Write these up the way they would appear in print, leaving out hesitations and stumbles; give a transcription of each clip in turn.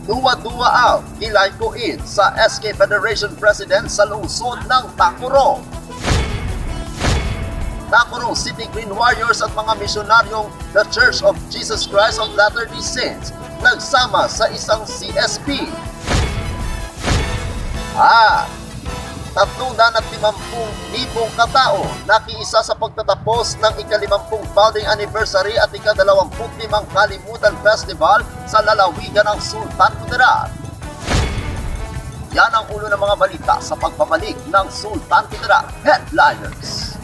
Duwa-duwa out, kilay ko in sa SK Federation President sa lungsod ng Tacurong. Tacurong City Green Warriors at mga misyonaryong The Church of Jesus Christ of Latter-day Saints nagsama sa isang CSP. At 350,000 katao nakiisa sa pagtatapos ng ika-50 founding anniversary at ika-25 Kalimutan Festival sa lalawigan ng Sultan Kudarat. Yan ang ulo ng mga balita sa pagbabalik ng Sultan Kudarat Headliners.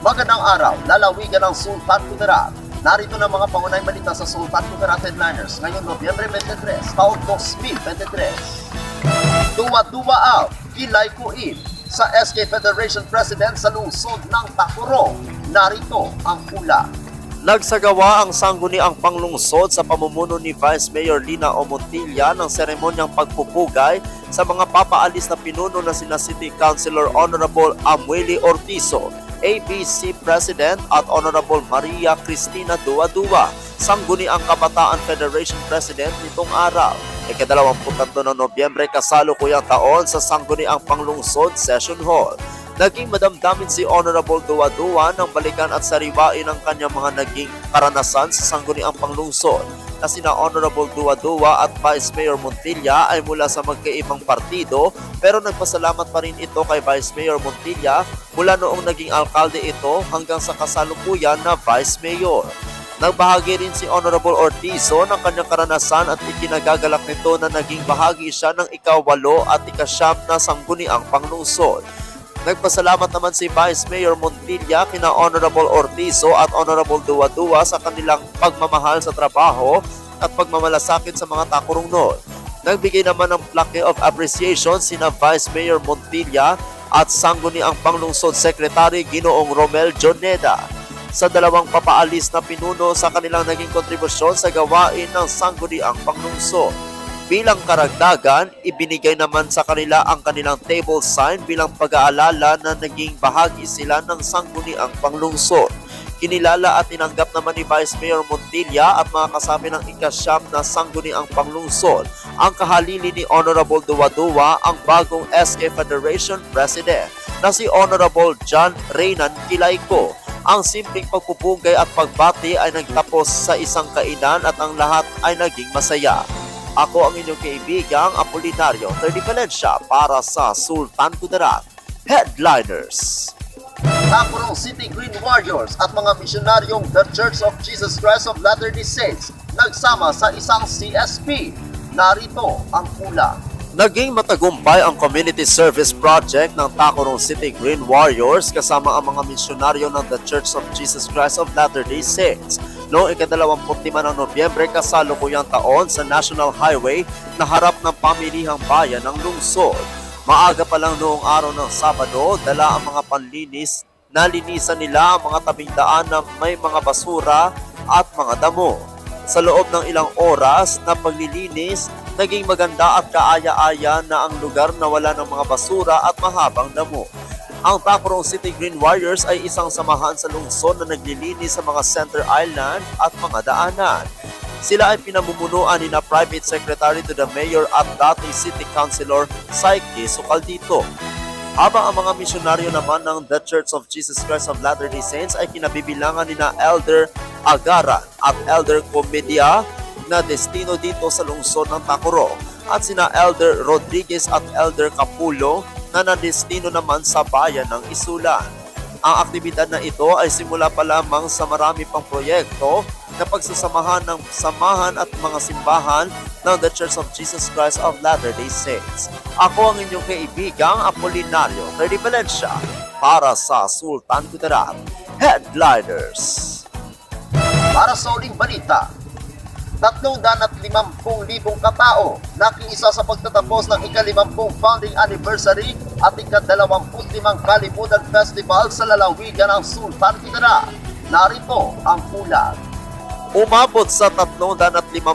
Magandang araw, lalawigan ng Sultan Kudarat. Narito na mga pangunahing balita sa Sultan Kudarat Headliners ngayong Nobyembre 23, taong 2023. Duwa-duwa out, kilay ko in sa SK Federation President sa lungsod ng Tacurong. Narito ang pula. Nagsagawa ang sangguniang panglungsod sa pamumuno ni Vice Mayor Lina Omontilla ng seremonyang pagpupugay sa mga papaalis na pinuno na sina City Councilor Honorable Amueli Ortizo, ABC President at Honorable Maria Cristina Duwa-Duwa, Sangguniang Kabataan Federation President nitong araw. Ika-23 ng Nobyembre kasalukuyang taon sa Sangguniang Panglungsod Session Hall. Naging madamdamin si Honorable Duwa-Duwa nang balikan at sariwain ang kanyang mga naging karanasan sa Sangguniang Panglungsod na sina Honorable Duwa-Duwa at Vice Mayor Montilla ay mula sa magkaibang partido, pero nagpasalamat pa rin ito kay Vice Mayor Montilla mula noong naging alkalde ito hanggang sa kasalukuyan na Vice Mayor. Nagbahagi rin si Honorable Ortizo ng kanyang karanasan at ikinagagalak nito na naging bahagi siya ng ika-8 at ika-9 na Sangguniang Panglungsod. Nagpasalamat naman si Vice Mayor Montilla kina Honorable Ortizo at Honorable Duwa-Duwa sa kanilang pagmamahal sa trabaho at pagmamalasakit sa mga Tacurongnon. Nagbigay naman ng plaque of appreciation sina Vice Mayor Montilla at Sangguniang Panglungsod Secretary Ginoong Romel Joneda sa dalawang papaalis na pinuno sa kanilang naging kontribusyon sa gawain ng Sangguniang Panglungsod. Bilang karagdagan, ibinigay naman sa kanila ang kanilang table sign bilang pag-aalala na naging bahagi sila ng Sangguniang Panglungsod. Kinilala at tinanggap naman ni Vice Mayor Montilla at mga kasapi ng ika-9 na Sangguniang Panglungsod ang kahalili ni Honorable Duwa-Duwa, ang bagong SK Federation President na si Honorable John Reynan Kilayko. Ang simpleng pagpupugay at pagbati ay nagtapos sa isang kainan at ang lahat ay naging masaya. Ako ang inyong kaibigang Apolinario 30 Valencia para sa Sultan Kudarat Headliners. Tacurong City Green Warriors at mga misyonaryong The Church of Jesus Christ of Latter-day Saints nagsama sa isang CSP. Narito ang pula. Naging matagumpay ang community service project ng Tacurong City Green Warriors kasama ang mga misyonaryo ng The Church of Jesus Christ of Latter-day Saints noong ika-25 ng Nobyembre kasalukuyang taon sa National Highway na harap ng pamilihang bayan ng lungsod. Maaga pa lang noong araw ng Sabado, dala ang mga panlinis, nalinisan nila ang mga tabing daan na may mga basura at mga damo. Sa loob ng ilang oras na paglilinis, naging maganda at kaaya-aya na ang lugar na wala ng mga basura at mahabang damo. Ang Tacurong City Green Warriors ay isang samahan sa lungsod na naglilinis sa mga center island at mga daanan. Sila ay pinamumunuan ni na Private Secretary to the Mayor at dating City Councilor Saiki Sukaldito. Habang ang mga misyonaryo naman ng The Church of Jesus Christ of Latter-day Saints ay kinabibilangan ni na Elder Agaran at Elder Comedia na destino dito sa lungsod ng Tacoro at sina Elder Rodriguez at Elder Capulo na nadestino naman sa bayan ng Isulan. Ang aktibidad na ito ay simula pa lamang sa marami pang proyekto na pagsasamahan ng samahan at mga simbahan ng The Church of Jesus Christ of Latter-day Saints. Ako ang inyong kaibigang Apolinario Terry Valencia para sa Sultan Kudarat Headliners. Para sa uling balita, 350,000 katao nakiisa sa pagtatapos ng ika-50 founding anniversary at ika-25 Kalimutan Festival sa lalawigan ng Sultan Kudarat. Narito ang ulat. Umabot sa 350,000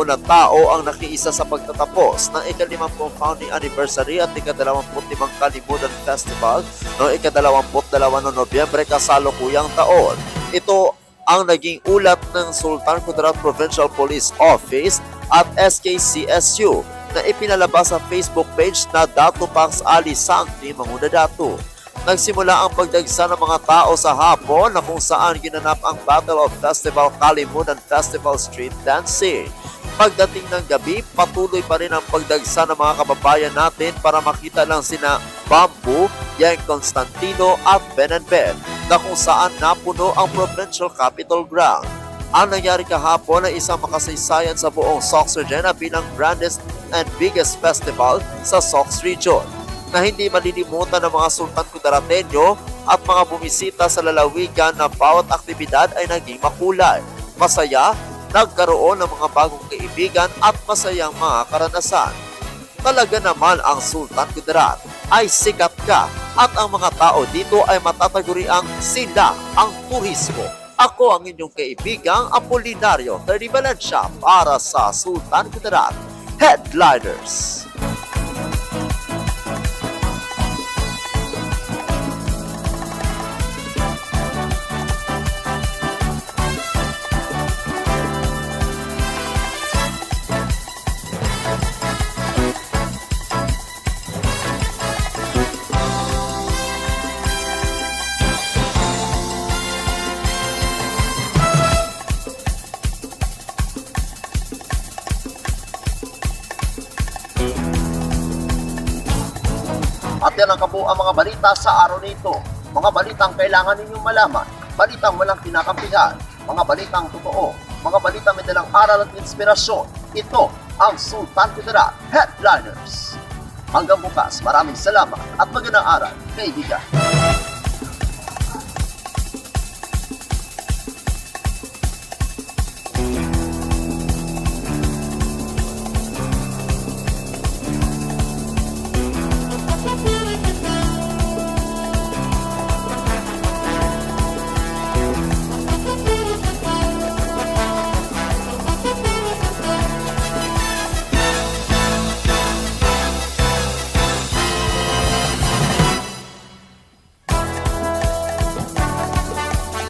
na tao ang nakiisa sa pagtatapos ng ika-50 founding anniversary at ika-25 Kalimutan Festival noong ika-22 ng Nobyembre kasalukuyang taon. Ito ang naging ulat ng Sultan Kudarat Provincial Police Office at SKCSU na ipinalabas sa Facebook page na Datu Pax Ali Sancti Manguna Datu. Nagsimula ang pagdagsa ng mga tao sa hapon na kung saan ginanap ang Battle of Festival Kalimutan Festival Street Dancing. Pagdating ng gabi, patuloy pa rin ang pagdagsa ng mga kababayan natin para makita lang sina Bamboo, Yang Constantino at Ben and Ben na kung saan napuno ang Provincial Capitol Ground. Ang nangyari kahapon ay isang makasaysayan sa buong Sox Region bilang grandest and biggest festival sa Sox Region na hindi malilimutan ng mga Sultan Kudarateño at mga bumisita sa lalawigan na bawat aktibidad ay naging makulay, masaya, nagkaroon ng mga bagong kaibigan at masayang mga karanasan. Talaga naman ang Sultan Kudarat ay sikat ka at ang mga tao dito ay matataguriang sila ang turismo. Ako ang inyong kaibigang Apolinario Terry Valencia para sa Sultan Kudarat Headliners. At yan ang kabuuan mga balita sa araw nito. Mga balitang kailangan ninyong malaman, balitang walang kinakampihan, mga balitang totoo, mga balitang may dalang aral at inspirasyon. Ito ang Sultan Kudarat Headliners. Hanggang bukas, maraming salamat at magandang araw, kaibigan.